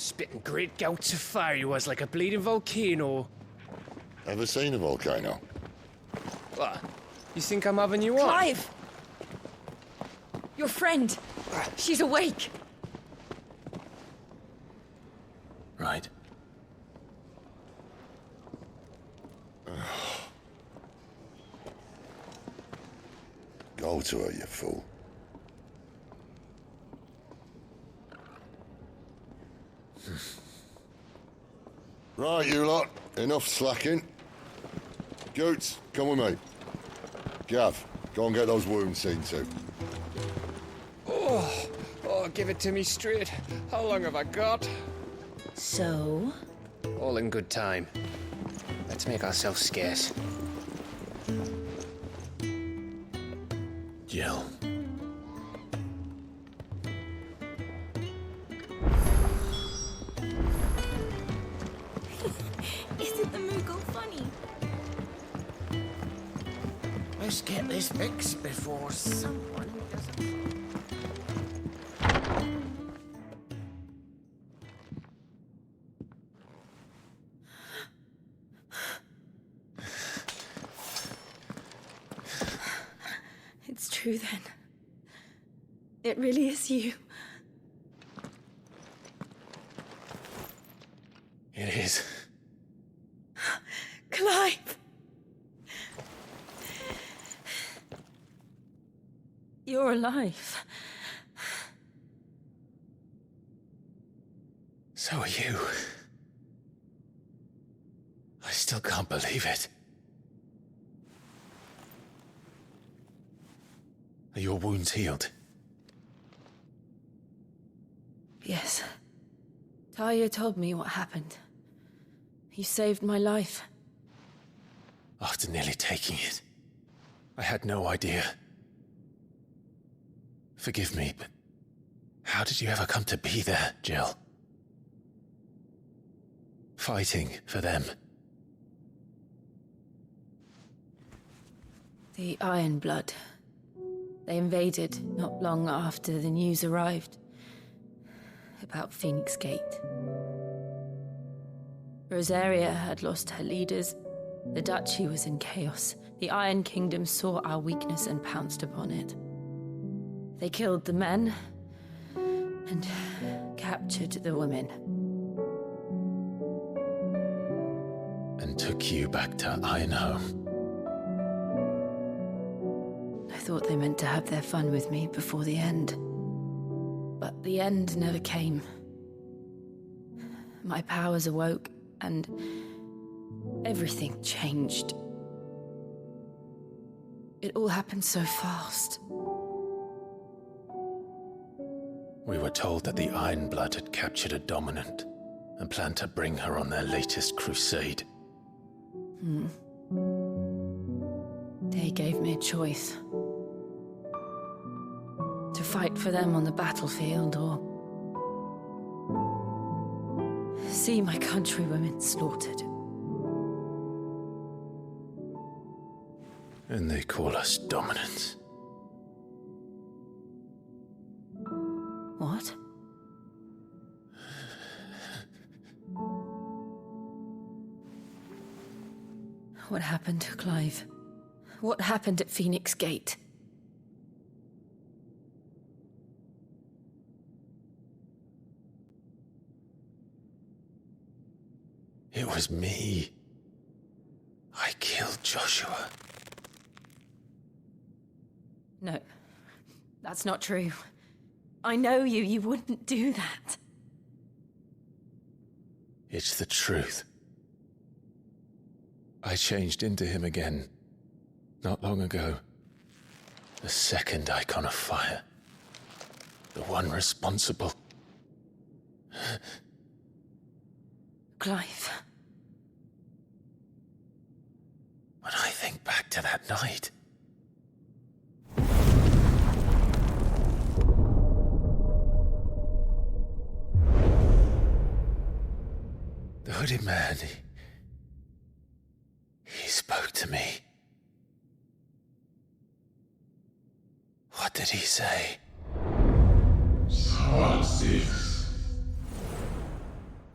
Spitting great gouts of fire he was, like a bleeding volcano. Ever seen a volcano? What? You think I'm having you on? Clive! Your friend. She's awake. Right. Go to her, you fool. Right, you lot. Enough slacking. Goots, come with me. Gav, go and get those wounds seen to. Oh, give it to me straight. How long have I got? So? All in good time. Let's make ourselves scarce. Jill. Isn't the Moogle funny? Let's get this fixed before someone doesn't... It's true then. It really is you. It is. Clive! You're alive. So are you. I still can't believe it. Are your wounds healed? Yes. Talia told me what happened. You saved my life. After nearly taking it, I had no idea. Forgive me, but how did you ever come to be there, Jill? Fighting for them. The Iron Blood. They invaded not long after the news arrived about Phoenix Gate. Rosaria had lost her leaders. The Duchy was in chaos. The Iron Kingdom saw our weakness and pounced upon it. They killed the men and captured the women. And took you back to Ironhome. I thought they meant to have their fun with me before the end. But the end never came. My powers awoke, and everything changed. It all happened so fast. We were told that the Iron Blood had captured a dominant and planned to bring her on their latest crusade. They gave me a choice. To fight for them on the battlefield, or see my countrywomen slaughtered. And they call us dominants. What? What happened, Clive? What happened at Phoenix Gate? It was me. I killed Joshua. No, that's not true. I know you. You wouldn't do that. It's the truth. I changed into him again, not long ago. The second icon of fire. The one responsible. Clive. When I think back to that night... The hooded man, he spoke to me. What did he say? XVI.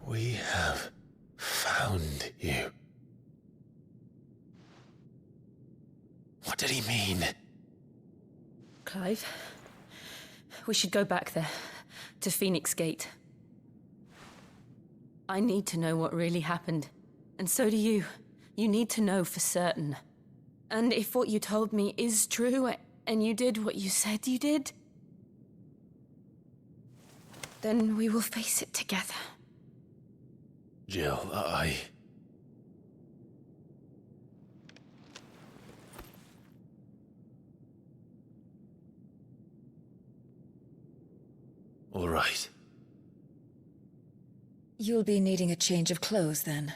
We have found you. What did he mean? Clive, we should go back there, to Phoenix Gate. I need to know what really happened, and so do you. You need to know for certain. And if what you told me is true, and you did what you said you did, then we will face it together. Jill, All right. You'll be needing a change of clothes, then.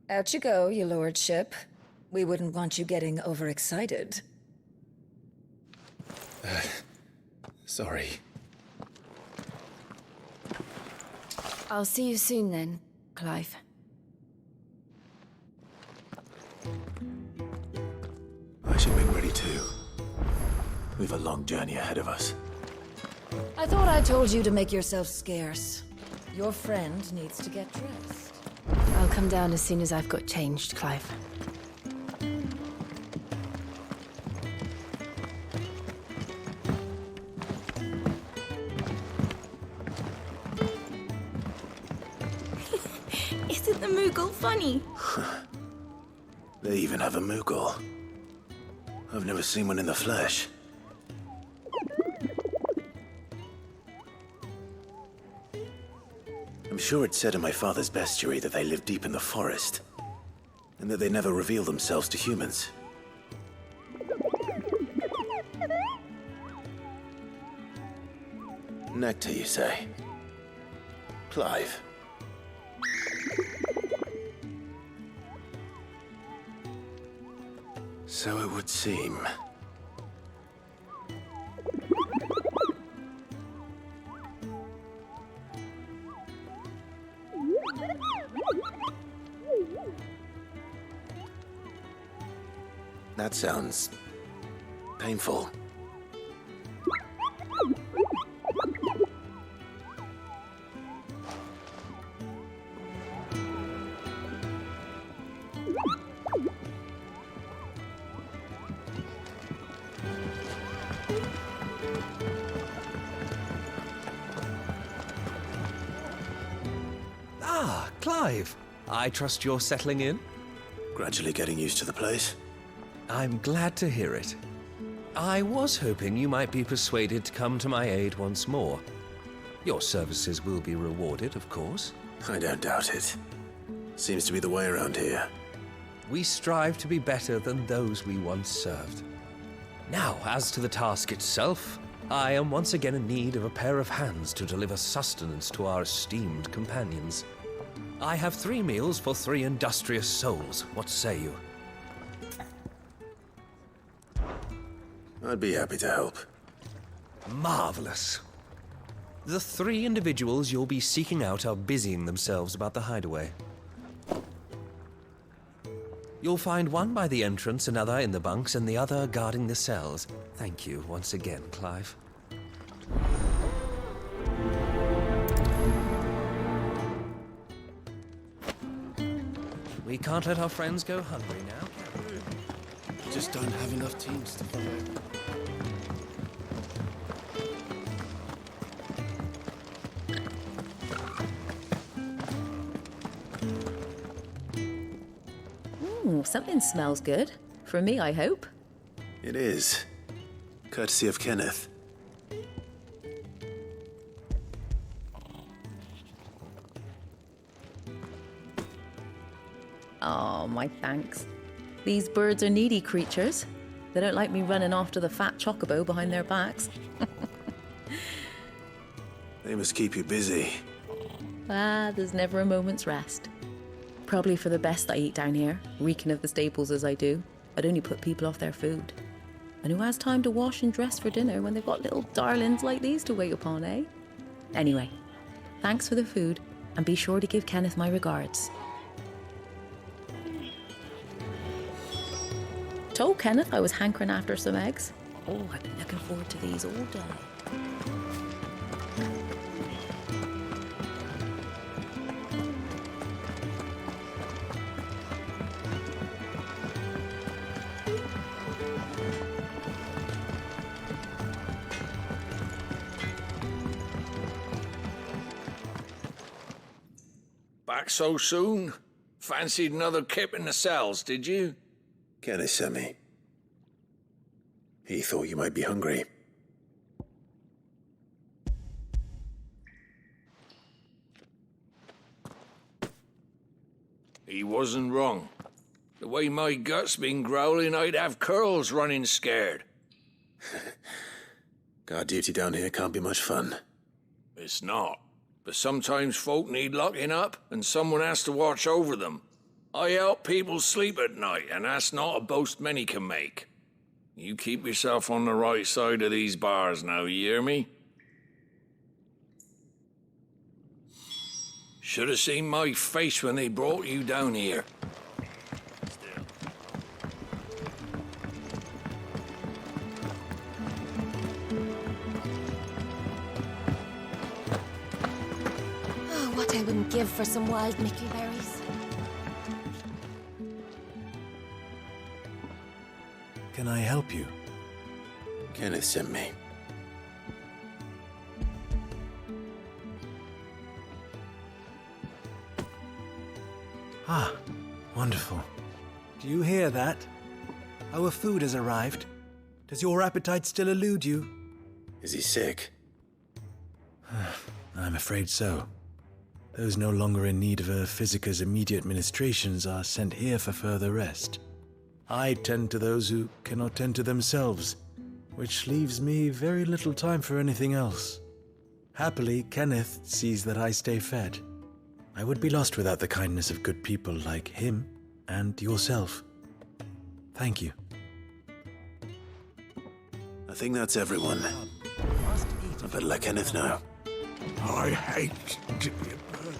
Out you go, your lordship. We wouldn't want you getting overexcited. Sorry. I'll see you soon then, Clive. I should make ready too. We've a long journey ahead of us. I thought I told you to make yourself scarce. Your friend needs to get dressed. I'll come down as soon as I've got changed, Clive. Isn't the Moogle funny? They even have a Moogle. I've never seen one in the flesh. I'm sure it said in my father's bestiary that they live deep in the forest, and that they never reveal themselves to humans. Nectar, you say? Clive. So it would seem. That sounds painful. Ah, Clive. I trust you're settling in? Gradually getting used to the place. I'm glad to hear it. I was hoping you might be persuaded to come to my aid once more. Your services will be rewarded, of course. I don't doubt it. Seems to be the way around here. We strive to be better than those we once served. Now, as to the task itself, I am once again in need of a pair of hands to deliver sustenance to our esteemed companions. I have 3 meals for 3 industrious souls. What say you? I'd be happy to help. Marvelous. The 3 individuals you'll be seeking out are busying themselves about the hideaway. You'll find one by the entrance, another in the bunks, and the other guarding the cells. Thank you once again, Clive. We can't let our friends go hungry now, can we? Just don't have enough teams to follow. Something smells good. For me, I hope. It is. Courtesy of Kenneth. Oh, my thanks. These birds are needy creatures. They don't like me running after the fat chocobo behind their backs. They must keep you busy. There's never a moment's rest. Probably for the best I eat down here, reeking of the staples as I do. I'd only put people off their food. And who has time to wash and dress for dinner when they've got little darlings like these to wait upon, eh? Anyway, thanks for the food, and be sure to give Kenneth my regards. Told Kenneth I was hankering after some eggs. Oh, I've been looking forward to these all day. Back so soon? Fancied another kip in the cells, did you? Kenneth sent me. He thought you might be hungry. He wasn't wrong. The way my gut's been growling, I'd have curls running scared. Guard duty down here can't be much fun. It's not. But sometimes folk need locking up, and someone has to watch over them. I help people sleep at night, and that's not a boast many can make. You keep yourself on the right side of these bars now, you hear me? Should have seen my face when they brought you down here. Oh, what I wouldn't give for some wild Mickey berries. Can I help you? Kenneth sent me. Ah, wonderful. Do you hear that? Our food has arrived. Does your appetite still elude you? Is he sick? I'm afraid so. Those no longer in need of a Physica's immediate ministrations are sent here for further rest. I tend to those who cannot tend to themselves, which leaves me very little time for anything else. Happily, Kenneth sees that I stay fed. I would be lost without the kindness of good people like him and yourself. Thank you. I think that's everyone. I better let Kenneth know. I hate to be a burden.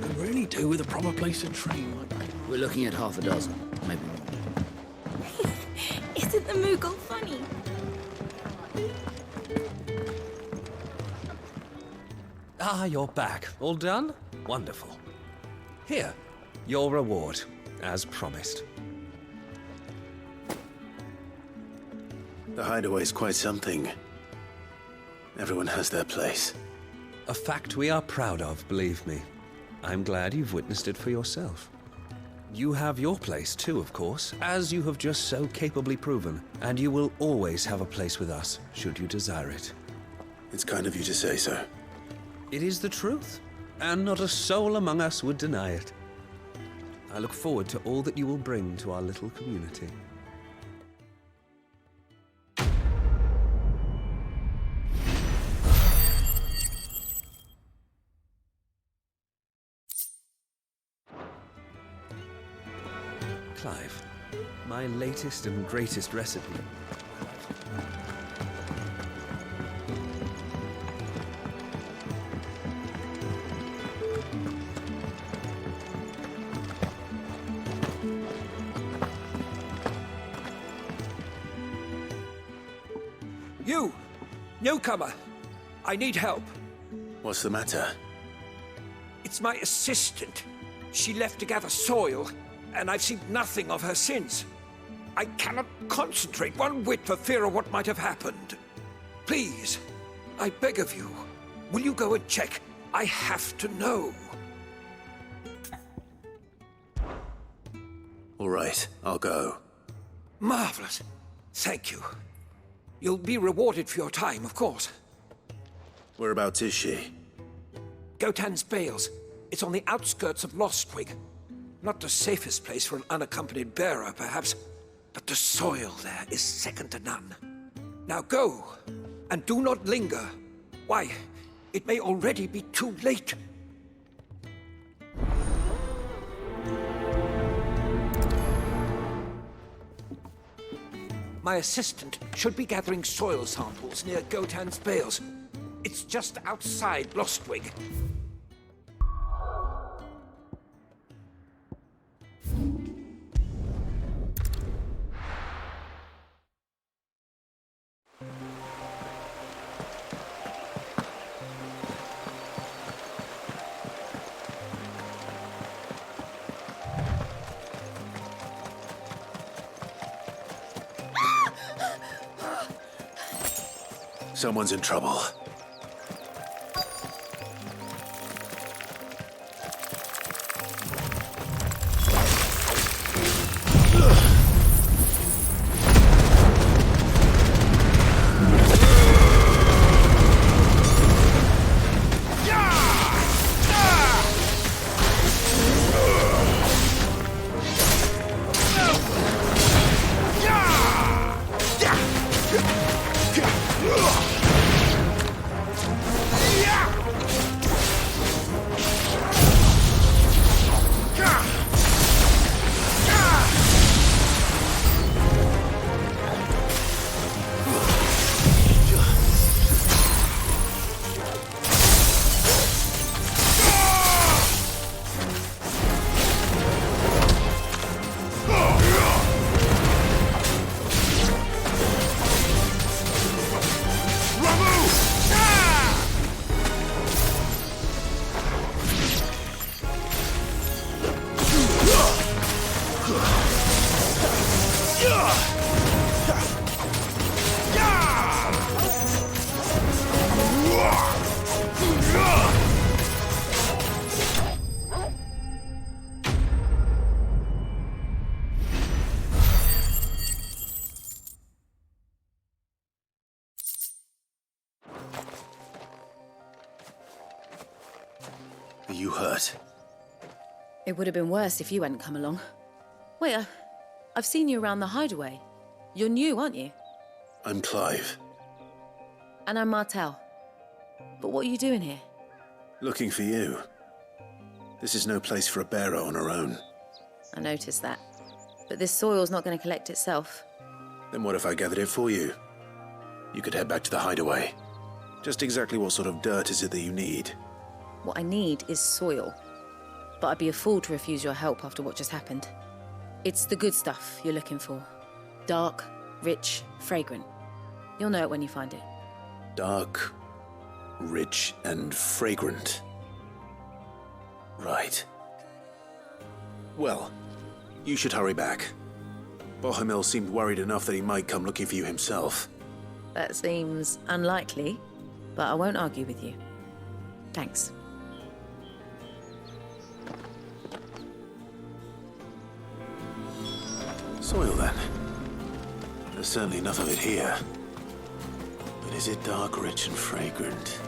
Could really do with a proper place to train. We're looking at half a dozen, maybe more. Isn't the Moogle funny? Ah, you're back. All done? Wonderful. Here, your reward, as promised. The hideaway's quite something. Everyone has their place. A fact we are proud of, believe me. I'm glad you've witnessed it for yourself. You have your place too, of course, as you have just so capably proven, and you will always have a place with us, should you desire it. It's kind of you to say so. It is the truth, and not a soul among us would deny it. I look forward to all that you will bring to our little community. Clive, my latest and greatest recipe. You! Newcomer! I need help. What's the matter? It's my assistant. She left to gather soil, and I've seen nothing of her since. I cannot concentrate one whit for fear of what might have happened. Please, I beg of you, will you go and check? I have to know. All right, I'll go. Marvelous. Thank you. You'll be rewarded for your time, of course. Whereabouts is she? Gotan's Bales. It's on the outskirts of Lostwig. Not the safest place for an unaccompanied bearer, perhaps, but the soil there is second to none. Now go, and do not linger. Why, it may already be too late. My assistant should be gathering soil samples near Gotan's Bales. It's just outside Lostwig. Someone's in trouble. Are you hurt? It would have been worse if you hadn't come along. Wait, I've seen you around the hideaway. You're new, aren't you? I'm Clive. And I'm Martel. But what are you doing here? Looking for you. This is no place for a bearer on her own. I noticed that. But this soil's not going to collect itself. Then what if I gathered it for you? You could head back to the hideaway. Just exactly what sort of dirt is it that you need? What I need is soil. But I'd be a fool to refuse your help after what just happened. It's the good stuff you're looking for. Dark, rich, fragrant. You'll know it when you find it. Dark, rich, and fragrant. Right. Well, you should hurry back. Bohemil seemed worried enough that he might come looking for you himself. That seems unlikely, but I won't argue with you. Thanks. Soil, then. There's certainly enough of it here. But is it dark, rich, and fragrant?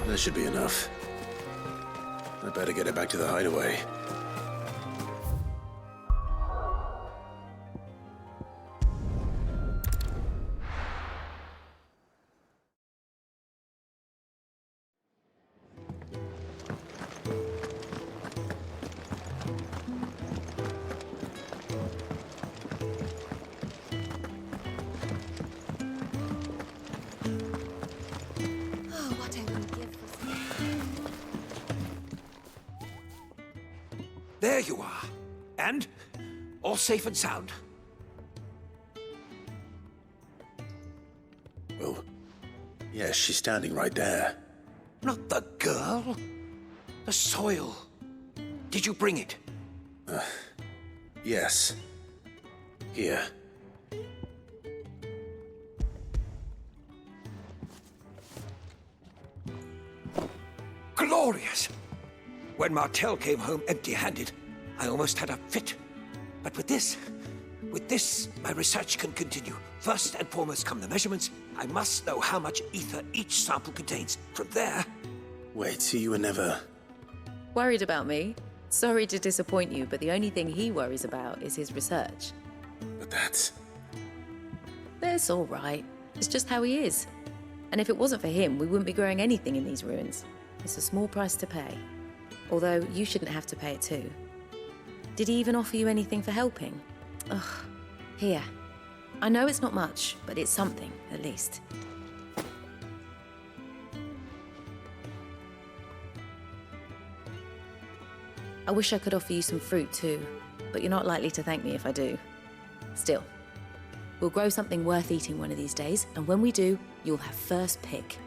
That should be enough. I better get it back to the hideaway. There you are. And all safe and sound. Well, yes, she's standing right there. Not the girl. The soil. Did you bring it? Yes. Here. Glorious! When Martel came home empty-handed, I almost had a fit. But with this, my research can continue. First and foremost come the measurements. I must know how much ether each sample contains. From there... Wait, so you were never... Worried about me? Sorry to disappoint you, but the only thing he worries about is his research. But that's... That's all right. It's just how he is. And if it wasn't for him, we wouldn't be growing anything in these ruins. It's a small price to pay. Although, you shouldn't have to pay it too. Did he even offer you anything for helping? Ugh. Here. I know it's not much, but it's something, at least. I wish I could offer you some fruit too, but you're not likely to thank me if I do. Still, we'll grow something worth eating one of these days, and when we do, you'll have first pick.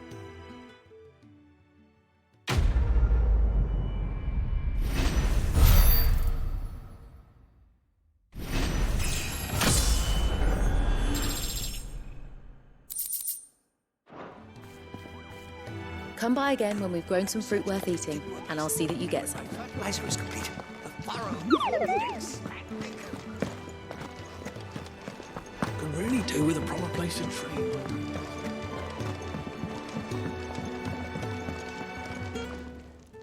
Come by again when we've grown some fruit worth eating, and I'll see that you get some. Fertilizer is complete. The furrow. Could really do with a proper place to train.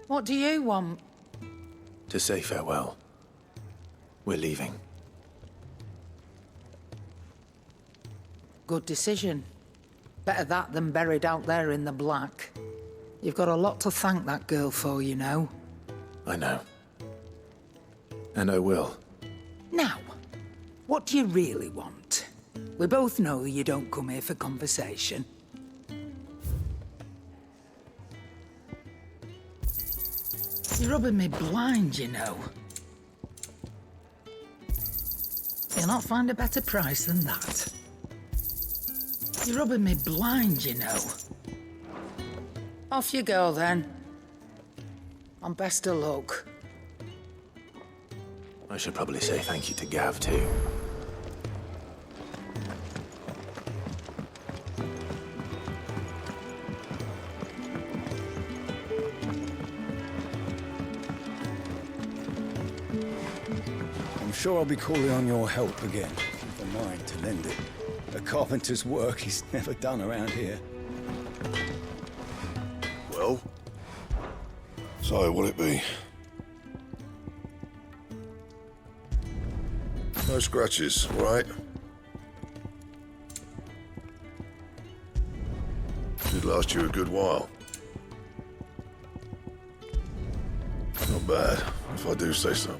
What do you want? To say farewell. We're leaving. Good decision. Better that than buried out there in the black. You've got a lot to thank that girl for, you know. I know. And I will. Now, what do you really want? We both know you don't come here for conversation. You're rubbing me blind, you know. You'll not find a better price than that. You're rubbing me blind, you know. Off you go, then. And best of luck. I should probably say thank you to Gav, too. sure I'll be calling on your help again, with a mind to lend it. A carpenter's work is never done around here. Well? So, what'll it be? No scratches, all right? Should last you a good while. Not bad, if I do say so.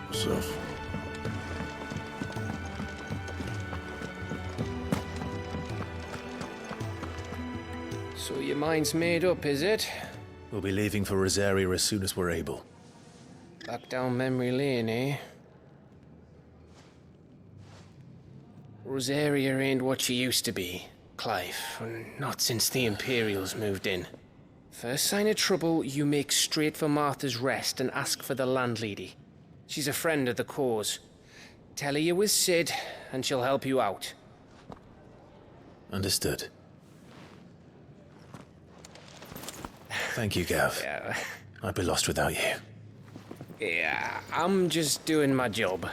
Myself. So your mind's made up, is it? We'll be leaving for Rosaria as soon as we're able. Back down memory lane, eh? Rosaria ain't what she used to be, Clive. Not since the Imperials moved in. First sign of trouble, you make straight for Martha's Rest and ask for the landlady. She's a friend of the cause. Tell her you was Sid, and she'll help you out. Understood. Thank you, Gav. Yeah. I'd be lost without you. Yeah, I'm just doing my job.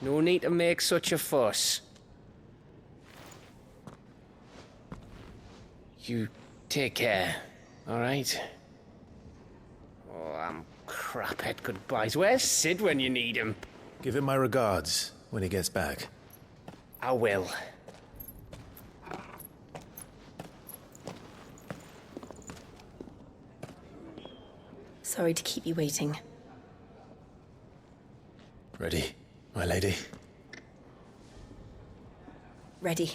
No need to make such a fuss. You take care, all right? Oh, I'm crap at goodbyes. Where's Sid when you need him? Give him my regards when he gets back. I will. Sorry to keep you waiting. Ready, my lady? Ready.